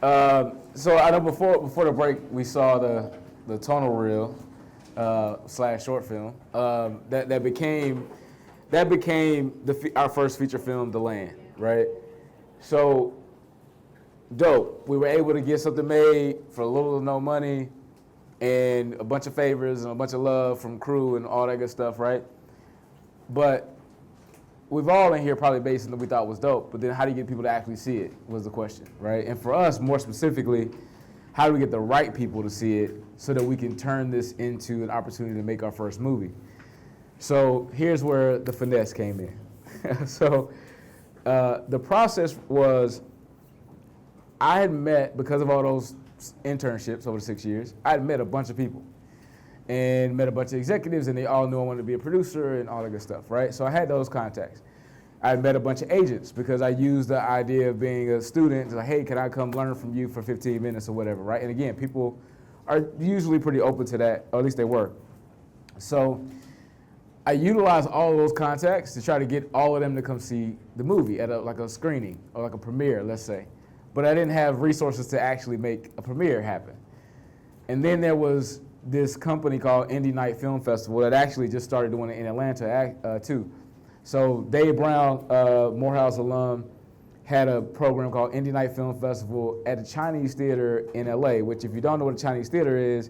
So I know before the break we saw the tonal reel / short film that became our first feature film, The Land, right? So dope. We were able to get something made for little or no money, and a bunch of favors and a bunch of love from crew and all that good stuff, right? But we've all in here probably based on that we thought was dope, but then how do you get people to actually see it was the question, right? And for us, more specifically, how do we get the right people to see it so that we can turn this into an opportunity to make our first movie? So here's where the finesse came in. So the process was, I had met, because of all those internships over the 6 years, I had met a bunch of people and met a bunch of executives, and they all knew I wanted to be a producer and all that good stuff, right? So I had those contacts. I met a bunch of agents because I used the idea of being a student, like, hey, can I come learn from you for 15 minutes or whatever, right? And again, people are usually pretty open to that, or at least they were. So I utilized all of those contacts to try to get all of them to come see the movie at like a screening or like a premiere, let's say. But I didn't have resources to actually make a premiere happen. And then there was this company called Indie Night Film Festival that actually just started doing it in Atlanta too. So Dave Brown, Morehouse alum, had a program called Indie Night Film Festival at the Chinese Theater in LA, which if you don't know what a Chinese theater is,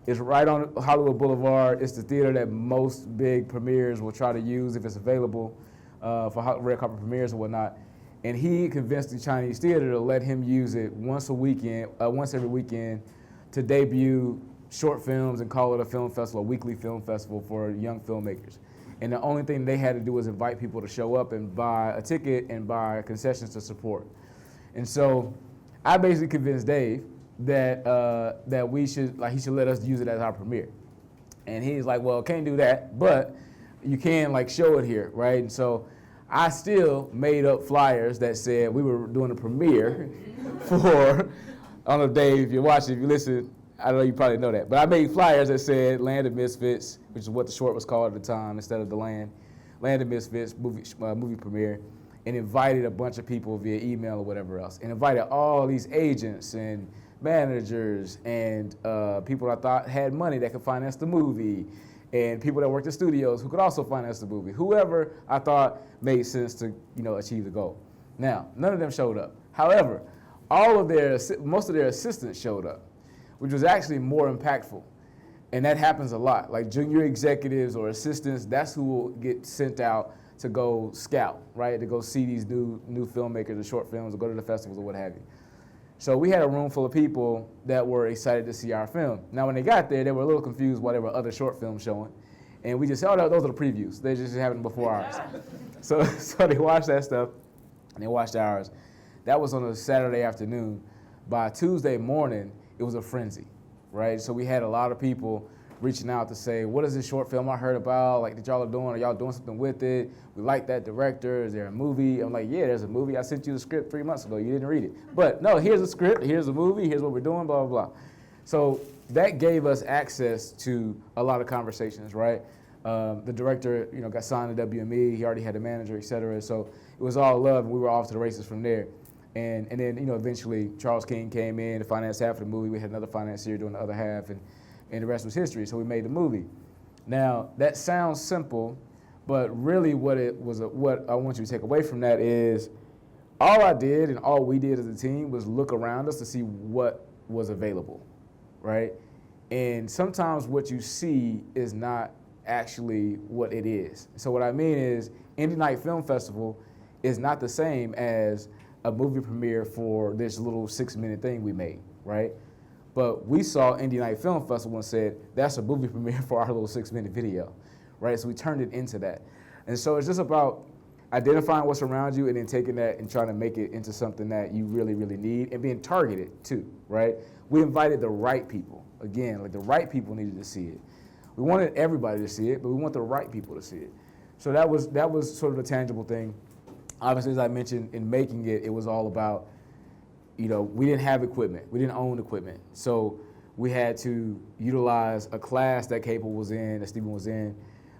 it's right on Hollywood Boulevard. It's the theater that most big premieres will try to use if it's available for red carpet premieres and whatnot. And he convinced the Chinese theater to let him use it once every weekend to debut short films and call it a film festival, a weekly film festival for young filmmakers. And the only thing they had to do was invite people to show up and buy a ticket and buy concessions to support. And so I basically convinced Dave that he should let us use it as our premiere. And he's like, well, can't do that, but you can like show it here, right? And so I still made up flyers that said we were doing a premiere for, I don't know, Dave, if you're watching, if you listen, I don't know, you probably know that. But I made flyers that said Land of Misfits, which is what the short was called at the time instead of The Land. Land of Misfits movie premiere, and invited a bunch of people via email or whatever else. And invited all these agents and managers and people I thought had money that could finance the movie, and people that worked at studios who could also finance the movie. Whoever I thought made sense to achieve the goal. Now, none of them showed up. However, most of their assistants showed up, which was actually more impactful. And that happens a lot. Like junior executives or assistants, that's who will get sent out to go scout, right? To go see these new filmmakers, the short films, or go to the festivals or what have you. So we had a room full of people that were excited to see our film. Now when they got there, they were a little confused why there were other short films showing. And we just said, oh, those are the previews. They just happened before ours. So they watched that stuff, and they watched ours. That was on a Saturday afternoon. By Tuesday morning, it was a frenzy, right? So we had a lot of people reaching out to say, what is this short film I heard about? Like, that y'all are doing? Are y'all doing something with it? We like that director. Is there a movie? I'm like, yeah, there's a movie. I sent you the script 3 months ago. You didn't read it. But no, here's a script. Here's a movie. Here's what we're doing, blah, blah, blah. So that gave us access to a lot of conversations, right? The director, got signed to WME. He already had a manager, et cetera. So it was all love, and we were off to the races from there. And then, eventually Charles King came in to finance half of the movie. We had another financier doing the other half, and the rest was history. So we made the movie. Now, that sounds simple, but really what I want you to take away from that is all I did and all we did as a team was look around us to see what was available, right? And sometimes what you see is not actually what it is. So what I mean is Indie Night Film Festival is not the same as a movie premiere for this little 6-minute thing we made, right? But we saw Indie Night Film Festival and said, that's a movie premiere for our little 6-minute video, right? So we turned it into that. And so it's just about identifying what's around you and then taking that and trying to make it into something that you really, really need and being targeted too, right? We invited the right people. Again, like the right people needed to see it. We wanted everybody to see it, but we want the right people to see it. So that was sort of a tangible thing. Obviously, as I mentioned, in making it, it was all about, we didn't have equipment. We didn't own equipment. So we had to utilize a class that Capel was in, that Stephen was in.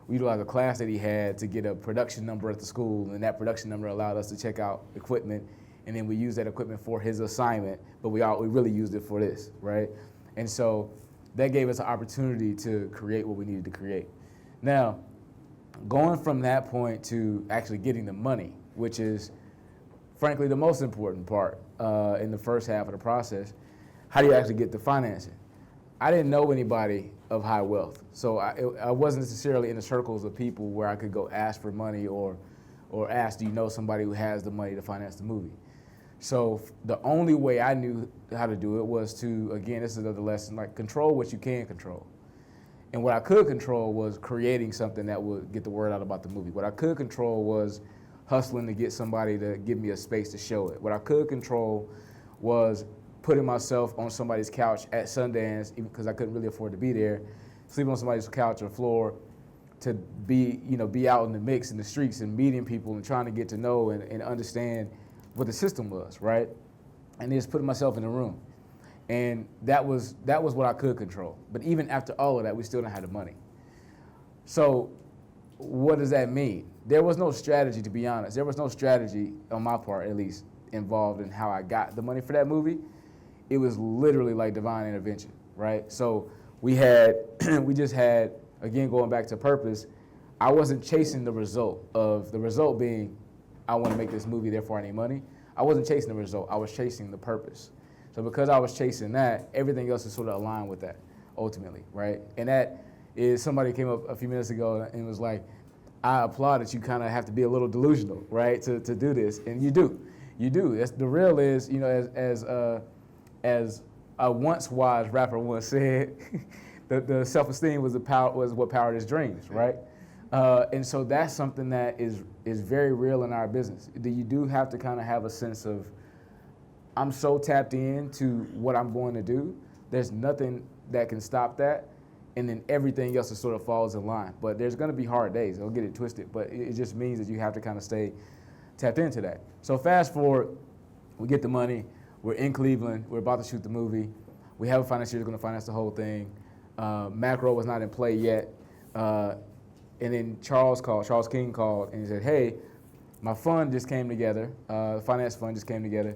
We utilized a class that he had to get a production number at the school, and that production number allowed us to check out equipment and then we used that equipment for his assignment, but we really used it for this, right? And so that gave us an opportunity to create what we needed to create. Now, going from that point to actually getting the money, which is frankly the most important part in the first half of the process, how do you actually get the financing? I didn't know anybody of high wealth, so I wasn't necessarily in the circles of people where I could go ask for money or ask, do you know somebody who has the money to finance the movie? So the only way I knew how to do it was to, again, this is another lesson, like control what you can control. And what I could control was creating something that would get the word out about the movie. What I could control was hustling to get somebody to give me a space to show it. What I could control was putting myself on somebody's couch at Sundance, even because I couldn't really afford to be there, sleeping on somebody's couch or floor, to be out in the mix in the streets and meeting people and trying to get to know and understand what the system was, right? And just putting myself in the room. And that was what I could control. But even after all of that, we still didn't have the money. So what does that mean? There was no strategy, to be honest. There was no strategy, on my part at least, involved in how I got the money for that movie. It was literally like divine intervention, right? So we just had, again, going back to purpose, I wasn't chasing the result being, I want to make this movie, therefore I need money. I wasn't chasing the result, I was chasing the purpose. So because I was chasing that, everything else is sort of aligned with that, ultimately, right? And that is, somebody came up a few minutes ago and was like, I applaud that you kind of have to be a little delusional, right, to do this, and you do. That's, the real is, as a once wise rapper once said, the self-esteem was what powered his dreams, right? And so that's something that is very real in our business. You do have to kind of have a sense of, I'm so tapped into what I'm going to do, there's nothing that can stop that, and then everything else sort of falls in line. But there's going to be hard days, don't get it twisted, but it just means that you have to kind of stay tapped into that. So fast forward, we get the money, we're in Cleveland, we're about to shoot the movie, we have a financier who's going to finance the whole thing. Macro was not in play yet, and then Charles King called and he said, hey, my fund just came together, the finance fund just came together,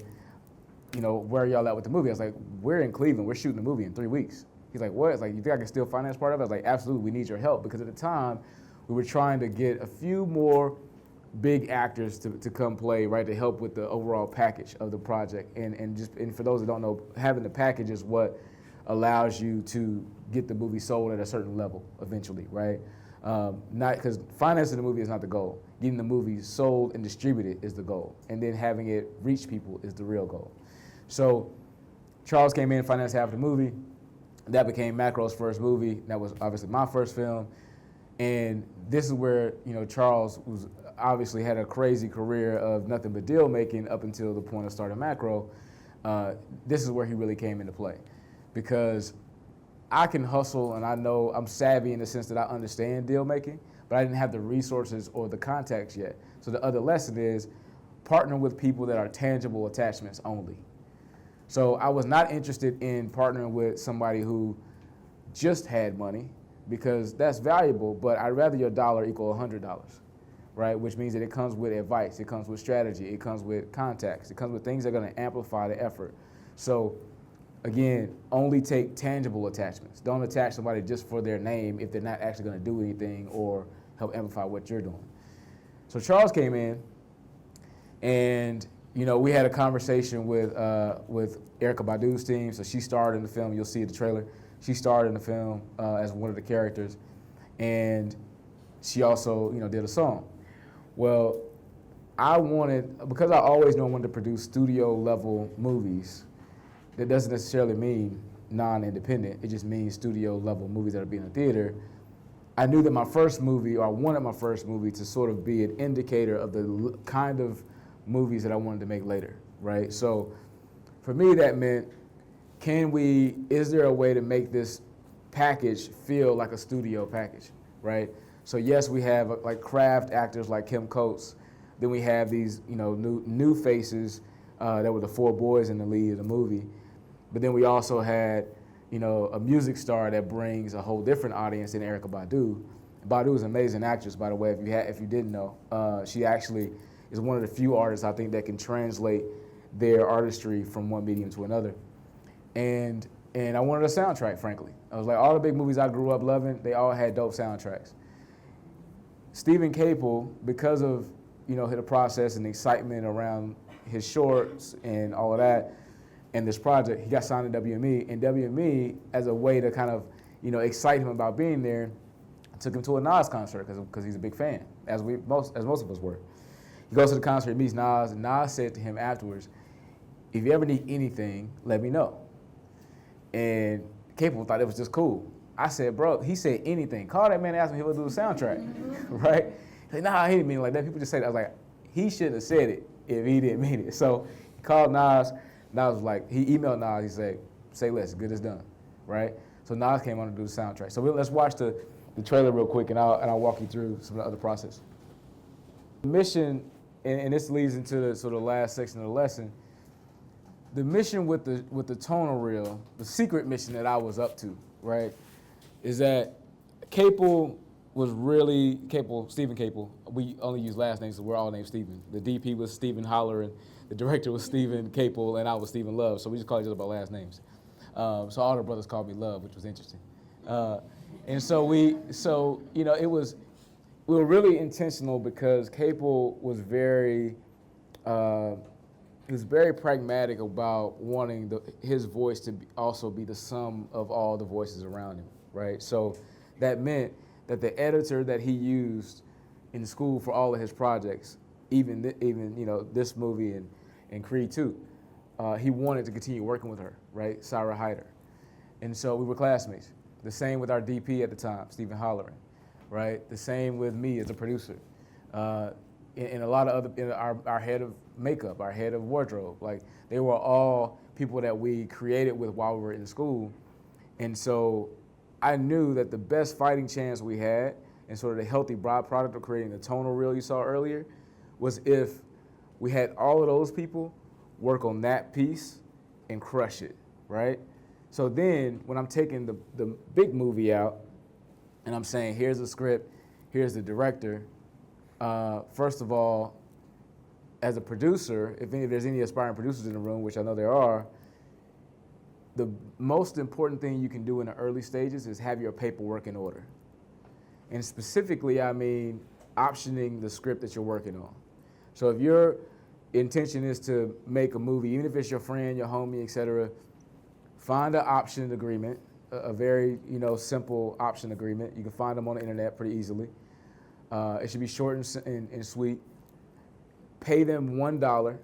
where are y'all at with the movie? I was like, we're in Cleveland, we're shooting the movie in 3 weeks. He's like, what? It's like, you think I can still finance part of it? I was like, absolutely, we need your help, because at the time, we were trying to get a few more big actors to come play, right, to help with the overall package of the project. And for those that don't know, having the package is what allows you to get the movie sold at a certain level eventually, right? Not because financing the movie is not the goal. Getting the movie sold and distributed is the goal. And then having it reach people is the real goal. So Charles came in and financed half the movie. That became Macro's first movie. That was obviously my first film. And this is where, Charles was obviously had a crazy career of nothing but deal making up until the point of starting Macro. This is where he really came into play, because I can hustle and I know I'm savvy in the sense that I understand deal making, but I didn't have the resources or the contacts yet. So the other lesson is partner with people that are tangible attachments only. So I was not interested in partnering with somebody who just had money, because that's valuable, but I'd rather your dollar equal $100, right? Which means that it comes with advice, it comes with strategy, it comes with contacts, it comes with things that are going to amplify the effort. So again, only take tangible attachments. Don't attach somebody just for their name if they're not actually going to do anything or help amplify what you're doing. So Charles came in, and we had a conversation with Erykah Badu's team. So she starred in the film. You'll see the trailer. She starred in the film as one of the characters, and she also, did a song. Well, because I always knew I wanted to produce studio level movies. That doesn't necessarily mean non-independent. It just means studio level movies that are being in the theater. I knew that my first movie, or I wanted my first movie to sort of be an indicator of the kind of movies that I wanted to make later, right? So for me, that meant, is there a way to make this package feel like a studio package, right? So yes, we have like craft actors like Kim Coates. Then we have these, new faces that were the 4 boys in the lead of the movie. But then we also had, a music star that brings a whole different audience than Erykah Badu. Badu is an amazing actress, by the way, if you didn't know. She actually is one of the few artists I think that can translate their artistry from one medium to another. And I wanted a soundtrack, frankly. I was like, all the big movies I grew up loving, they all had dope soundtracks. Stephen Capel, because of, the process and the excitement around his shorts and all of that, and this project, he got signed to WME. And WME, as a way to kind of, excite him about being there, took him to a Nas concert because he's a big fan, as most of us were. He goes to the concert, meets Nas, and Nas said to him afterwards, "If you ever need anything, let me know." And Capel thought it was just cool. I said, "Bro," he said anything. Call that man and ask him if he'll do the soundtrack, right? He's like, "Nah, he didn't mean it like that. People just say that." I was like, he shouldn't have said it if he didn't mean it. So he called Nas. Nas was like, he emailed Nas. He said, "Say less, good as done," right? So Nas came on to do the soundtrack. So let's watch the trailer real quick, and I'll walk you through some of the other process. The mission, and this leads into the sort of last section of the lesson. The mission with the tonal reel, the secret mission that I was up to, right, is that Capel was really Stephen Capel. We only use last names, so we're all named Stephen. The DP was Stephen Holler, and the director was Stephen Capel, and I was Stephen Love. So we just call each other by last names. So all the brothers called me Love, which was interesting. And so we were really intentional because Capel was very pragmatic about wanting his voice to also be the sum of all the voices around him, right? So that meant that the editor that he used in school for all of his projects, even this movie and Creed 2, he wanted to continue working with her, right? Sarah Hyder. And so we were classmates. The same with our DP at the time, Stephen Holleran, right? The same with me as a producer. And a lot of other, our head of makeup, our head of wardrobe, like they were all people that we created with while we were in school. And so I knew that the best fighting chance we had and sort of the healthy byproduct of creating the tonal reel you saw earlier was if we had all of those people work on that piece and crush it, right? So then when I'm taking the big movie out and I'm saying, here's the script, here's the director, first of all, as a producer, if there's any aspiring producers in the room, which I know there are, the most important thing you can do in the early stages is have your paperwork in order. And specifically, I mean optioning the script that you're working on. So if your intention is to make a movie, even if it's your friend, your homie, et cetera, find an option agreement, a very simple option agreement. You can find them on the internet pretty easily. It should be short and sweet. Pay them $1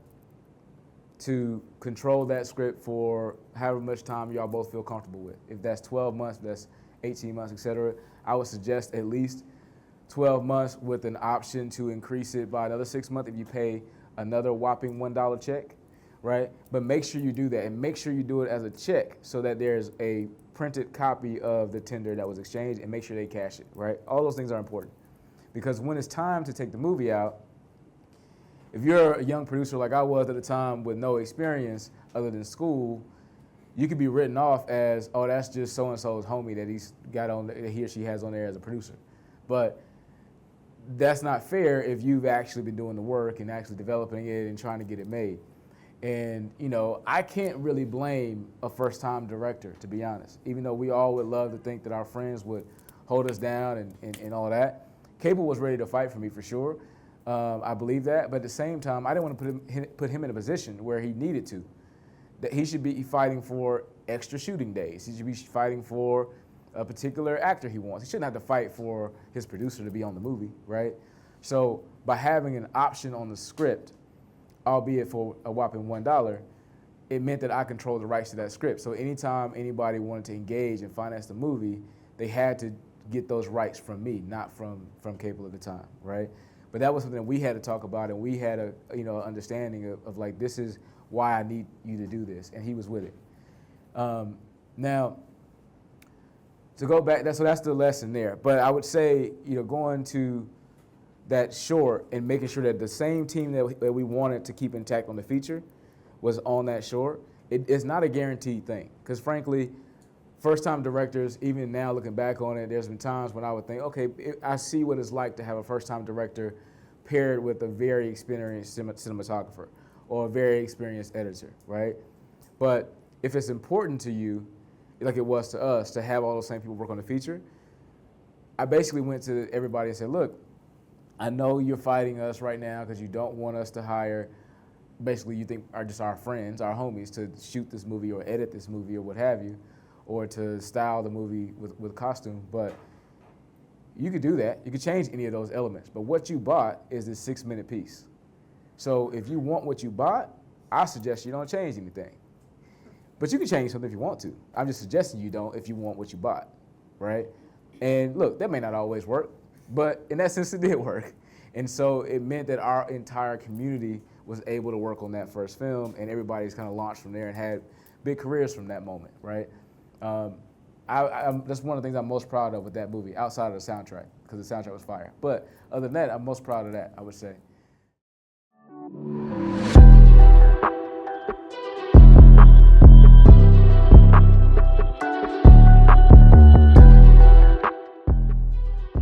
to control that script for however much time y'all both feel comfortable with. If that's 12 months, if that's 18 months, et cetera, I would suggest at least 12 months with an option to increase it by another 6 months if you pay another whopping $1 check, right? But make sure you do that, and make sure you do it as a check so that there's a printed copy of the tender that was exchanged, and make sure they cash it, right? All those things are important because when it's time to take the movie out, if you're a young producer like I was at the time with no experience other than school, you could be written off as, oh, that's just so-and-so's homie that he or she has on there as a producer. But that's not fair if you've actually been doing the work and actually developing it and trying to get it made. And, I can't really blame a first-time director, to be honest, even though we all would love to think that our friends would hold us down and all that. Capel was ready to fight for me for sure. I believe that, but at the same time, I didn't want to put him in a position where he needed to. That he should be fighting for extra shooting days. He should be fighting for a particular actor he wants. He shouldn't have to fight for his producer to be on the movie, right? So by having an option on the script, albeit for a whopping $1, it meant that I controlled the rights to that script. So anytime anybody wanted to engage and finance the movie, they had to get those rights from me, not from Capel at the time, right? But that was something that we had to talk about, and we had a understanding of like, this is why I need you to do this, and he was with it. Now, to go back, that's the lesson there. But I would say, going to that short and making sure that the same team that we wanted to keep intact on the feature was on that short, it's not a guaranteed thing. Because frankly, first-time directors, even now looking back on it, there's been times when I would think, okay, I see what it's like to have a first-time director paired with a very experienced cinematographer. or a very experienced editor, right? But if it's important to you, like it was to us, to have all those same people work on the feature, I basically went to everybody and said, look, I know you're fighting us right now because you don't want us to hire, basically you think are just our friends, our homies, to shoot this movie or edit this movie or what have you, or to style the movie with costume, but you could do that. You could change any of those elements. But what you bought is this 6-minute piece. So if you want what you bought, I suggest you don't change anything. But you can change something if you want to. I'm just suggesting you don't if you want what you bought, right? And look, that may not always work, but in that sense it did work. And so it meant that our entire community was able to work on that first film, and everybody's kind of launched from there and had big careers from that moment, right? That's one of the things I'm most proud of with that movie, outside of the soundtrack, because the soundtrack was fire. But other than that, I'm most proud of that, I would say.